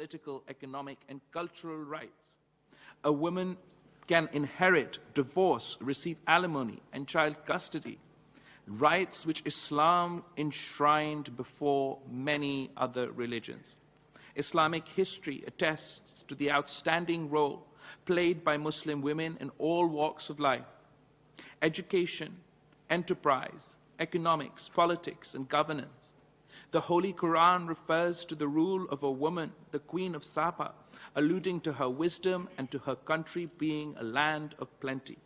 political, economic, and cultural rights. A woman can inherit, divorce, receive alimony, and child custody, rights which Islam enshrined before many other religions. Islamic history attests to the outstanding role played by Muslim women in all walks of life. Education, enterprise, economics, politics, and governance. The Holy Quran refers to the rule of a woman, the Queen of Saba, alluding to her wisdom and to her country being a land of plenty.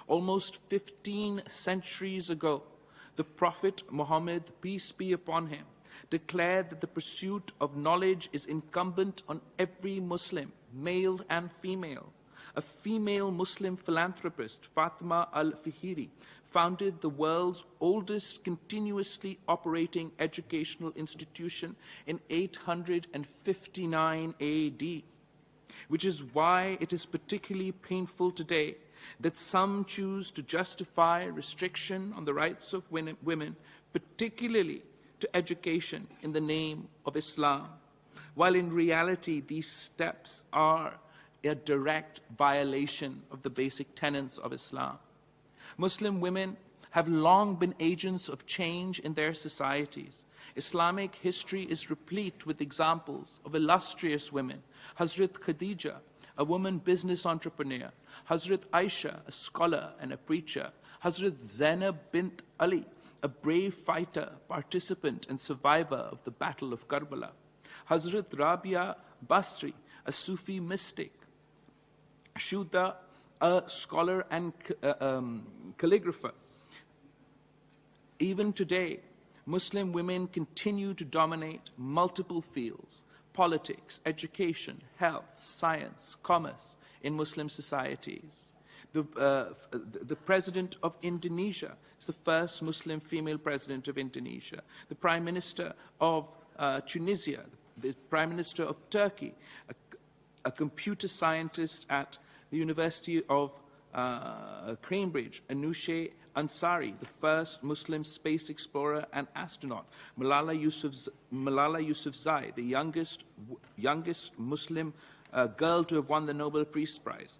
Almost 15 centuries ago, the Prophet Muhammad, peace be upon him, declared that the pursuit of knowledge is incumbent on every Muslim, male and female. A female Muslim philanthropist, Fatima al-Fihiri, founded the world's oldest continuously operating educational institution in 859 AD, which is why it is particularly painful today that some choose to justify restriction on the rights of women, particularly to education, in the name of Islam, while in reality these steps are a direct violation of the basic tenets of Islam. Muslim women have long been agents of change in their societies. Islamic history is replete with examples of illustrious women. Hazrat Khadija, a woman business entrepreneur. Hazrat Aisha, a scholar and a preacher. Hazrat Zainab bint Ali, a brave fighter, participant and survivor of the Battle of Karbala. Hazrat Rabia Basri, a Sufi mystic. Shuda, a scholar and calligrapher. Even today, Muslim women continue to dominate multiple fields: politics, education, health, science, commerce in Muslim societies. The president of Indonesia is the first Muslim female president of Indonesia. The prime minister of Tunisia, the prime minister of Turkey, a computer scientist at the University of Cambridge, Anousheh Ansari, the first Muslim space explorer and astronaut. Malala Yousafzai, the youngest Muslim girl to have won the Nobel Peace Prize.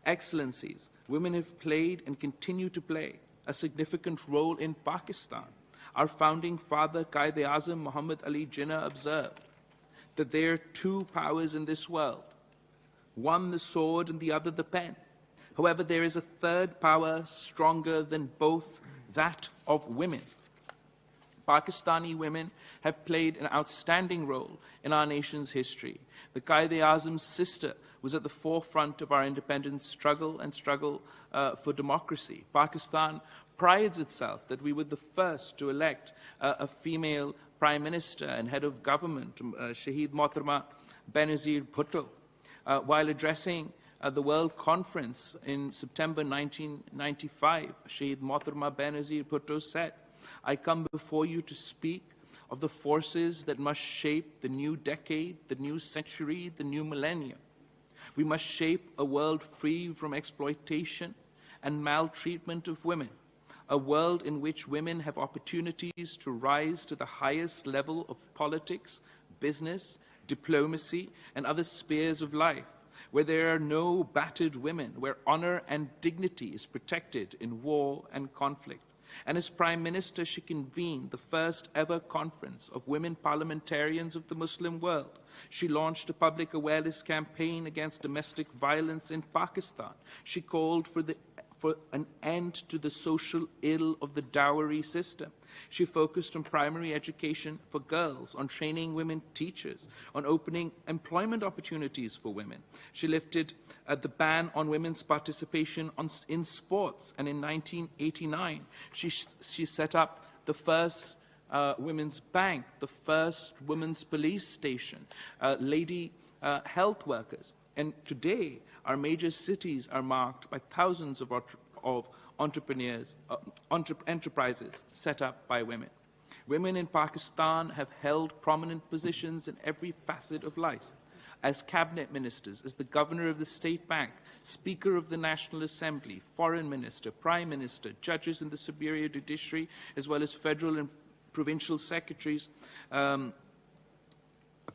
Excellencies, women have played and continue to play a significant role in Pakistan. Our founding father, Quaid-e-Azam Muhammad Ali Jinnah, observed that there are two powers in this world, one the sword and the other the pen. However, there is a third power stronger than both, that of women. Pakistani women have played an outstanding role in our nation's history. The Quaid-e-Azam's sister was at the forefront of our independence struggle and struggle for democracy. Pakistan prides itself that we were the first to elect a female prime minister and head of government, Shaheed Mohtarma Benazir Bhutto. While addressing the World Conference in September 1995, Shaheed Mohtarma Benazir Bhutto said, "I come before you to speak of the forces that must shape the new decade, the new century, the new millennium. We must shape a world free from exploitation and maltreatment of women, a world in which women have opportunities to rise to the highest level of politics, business, diplomacy, and other spheres of life, where there are no battered women, where honor and dignity is protected in war and conflict." And as Prime Minister, she convened the first ever conference of women parliamentarians of the Muslim world. She launched a public awareness campaign against domestic violence in Pakistan. She called for an end to the social ill of the dowry system. She focused on primary education for girls, on training women teachers, on opening employment opportunities for women. She lifted the ban on women's participation in sports, and in 1989, she set up the first women's bank, the first women's police station, lady health workers. And today, our major cities are marked by thousands of enterprises set up by women. Women in Pakistan have held prominent positions in every facet of life, as cabinet ministers, as the governor of the state bank, speaker of the National Assembly, foreign minister, prime minister, judges in the superior judiciary, as well as federal and provincial secretaries,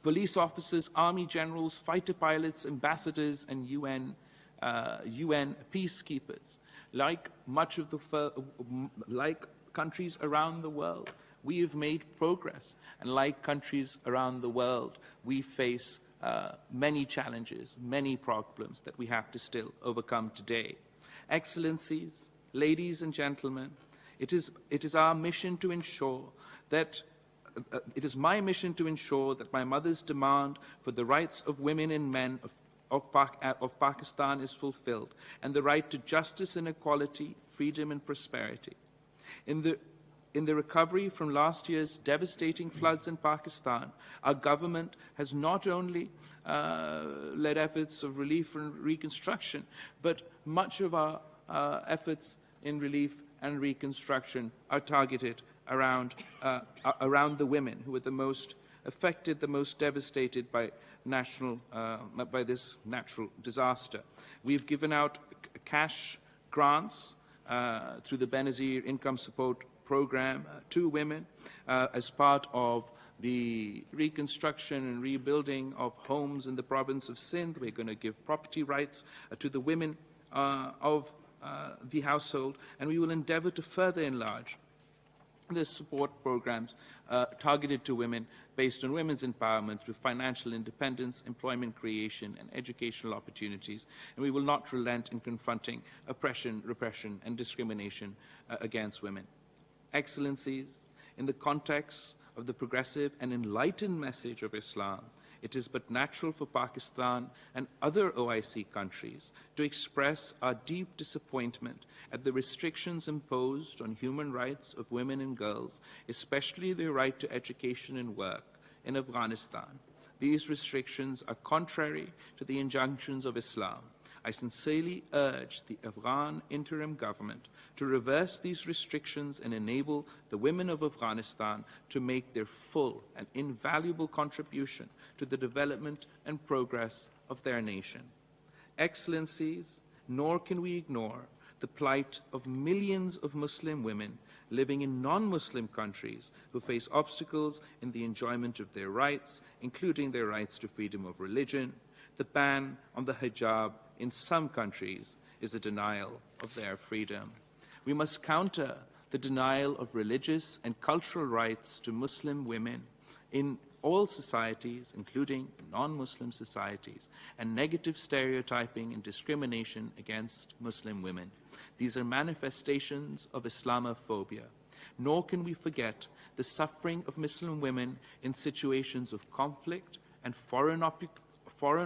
police officers, army generals, fighter pilots, ambassadors, and UN peacekeepers. Like countries around the world, we have made progress. And like countries around the world, we face many challenges, many problems that we have to still overcome today. Excellencies, ladies and gentlemen, it is our mission to ensure that it is my mission to ensure that my mother's demand for the rights of women and men of Pakistan is fulfilled, and the right to justice and equality, freedom and prosperity. In the recovery from last year's devastating floods in Pakistan, our government has not only led efforts of relief and reconstruction, but much of our efforts in relief and reconstruction are targeted around the women who are the most affected, the most devastated by this natural disaster. We've given out cash grants through the Benazir Income Support Program to women as part of the reconstruction and rebuilding of homes in the province of Sindh. We're going to give property rights to the women of the household, and we will endeavor to further enlarge the support programs targeted to women based on women's empowerment through financial independence, employment creation, and educational opportunities. And we will not relent in confronting oppression, repression, and discrimination against women. Excellencies, in the context of the progressive and enlightened message of Islam, it is but natural for Pakistan and other OIC countries to express our deep disappointment at the restrictions imposed on human rights of women and girls, especially their right to education and work in Afghanistan. These restrictions are contrary to the injunctions of Islam. I sincerely urge the Afghan interim government to reverse these restrictions and enable the women of Afghanistan to make their full and invaluable contribution to the development and progress of their nation. Excellencies, nor can we ignore the plight of millions of Muslim women living in non-Muslim countries who face obstacles in the enjoyment of their rights, including their rights to freedom of religion. The ban on the hijab in some countries is a denial of their freedom. We must counter the denial of religious and cultural rights to Muslim women in all societies, including non-Muslim societies, and negative stereotyping and discrimination against Muslim women. These are manifestations of Islamophobia. Nor can we forget the suffering of Muslim women in situations of conflict and foreign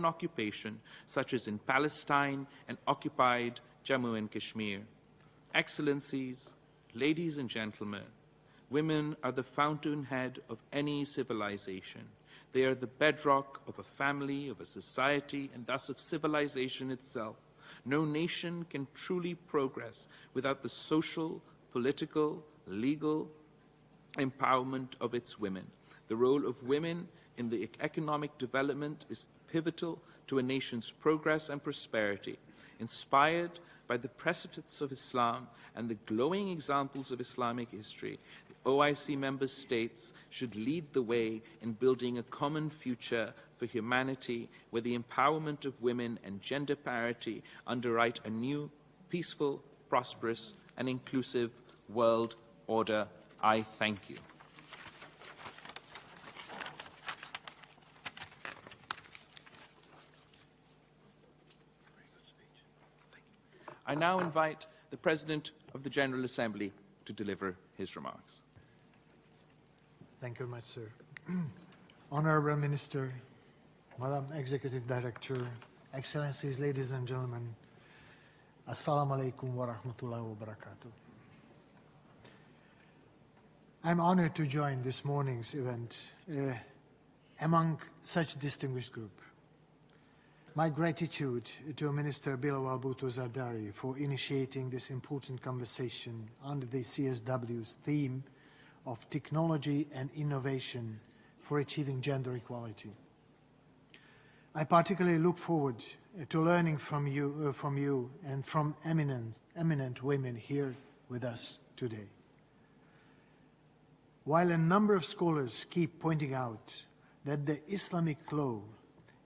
occupation, such as in Palestine and occupied Jammu and Kashmir. Excellencies, ladies and gentlemen, women are the fountainhead of any civilization. They are the bedrock of a family, of a society, and thus of civilization itself. No nation can truly progress without the social, political, legal empowerment of its women. The role of women in the economic development is pivotal to a nation's progress and prosperity. Inspired by the precepts of Islam and the glowing examples of Islamic history, the OIC member states should lead the way in building a common future for humanity where the empowerment of women and gender parity underwrite a new, peaceful, prosperous, and inclusive world order. I thank you. I now invite the President of the General Assembly to deliver his remarks. Thank you very much, sir. Honorable Minister, Madam Executive Director, Excellencies, ladies and gentlemen, Assalamu alaikum wa rahmatullahi wa barakatuh. I'm honored to join this morning's event among such a distinguished group. My gratitude to Minister Bilawal Bhutto Zardari for initiating this important conversation under the CSW's theme of technology and innovation for achieving gender equality. I particularly look forward to learning from you and from eminent women here with us today. While a number of scholars keep pointing out that the Islamic law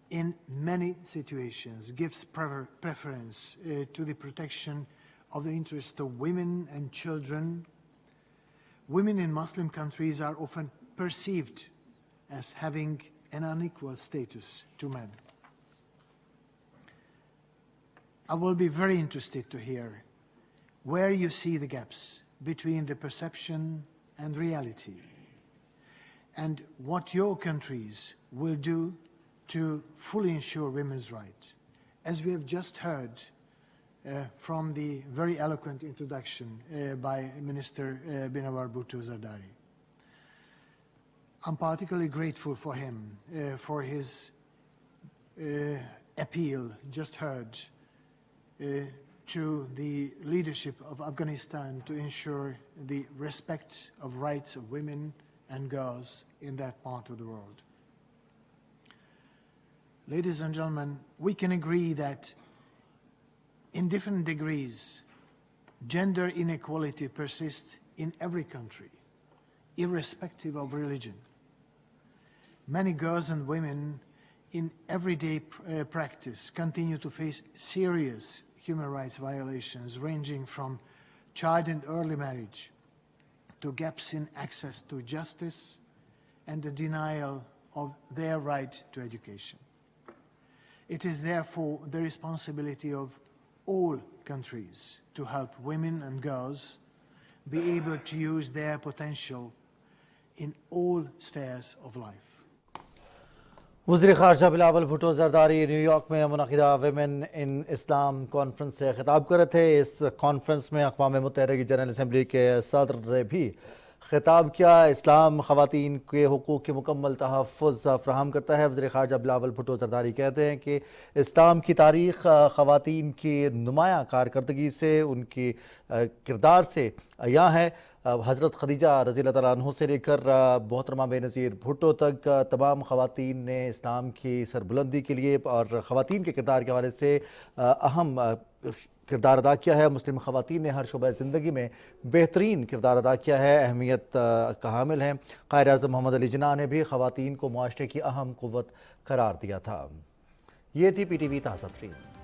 in many situations gives preference to the protection of the interests of women and children. Women in Muslim countries are often perceived as having an unequal status to men. I will be very interested to hear where you see the gaps between the perception and reality, and what your countries will do to fully ensure women's rights. As we have just heard from the very eloquent introduction by Minister Bilawal Bhutto Zardari. I'm particularly grateful for him, for his appeal just heard to the leadership of Afghanistan to ensure the respect of rights of women and girls in that part of the world. Ladies and gentlemen, we can agree that in different degrees, gender inequality persists in every country, irrespective of religion. Many girls and women in everyday practice continue to face serious human rights violations, ranging from child and early marriage to gaps in access to justice and the denial of their right to education. It is therefore the responsibility of all countries to help women and girls be able to use their potential in all spheres of life. वज़ीर ख़ारजा Bilawal Bhutto Zardari New York में मुनक़िदा women in Islam conference से खिताब कर रहे थे। इस conference में अक़वाम मुत्तहिदा की जनरल असम्बली के सदर ने भी खिताब किया। इस्लाम ख़वातीन के हुकूक़ के मुकम्मल तहफ़्फ़ुज़ फ़राहम करता है। वज़ीर ख़ारजा बिलावल भुट्टो ज़रदारी कहते हैं कि इस्लाम की तारीख़ ख़वातीन की नुमायाँ कारकर्दगी से, उनकी किरदार से अयां है। हज़रत ख़दीजा रज़ियल्लाहु तआला अन्हा से लेकर मोहतरमा बेनज़ीर भुट्टो तक तमाम ख़वातीन ने इस्लाम की सरबुलंदी के लिए और ख़वातीन के किरदार के हवाले से अहम किरदार अदा किया है। मुस्लिम ख़वातीन ने हर शुबह ज़िंदगी में बेहतरीन किरदार अदा किया है, अहमियत का हामिल हैं। क़ायद-ए-आज़म मोहम्मद अली जिन्ना ने भी ख़वातीन को मुआशरे की अहम क़ुव्वत करार दिया था। ये थी PTV ताज़ा तरीन।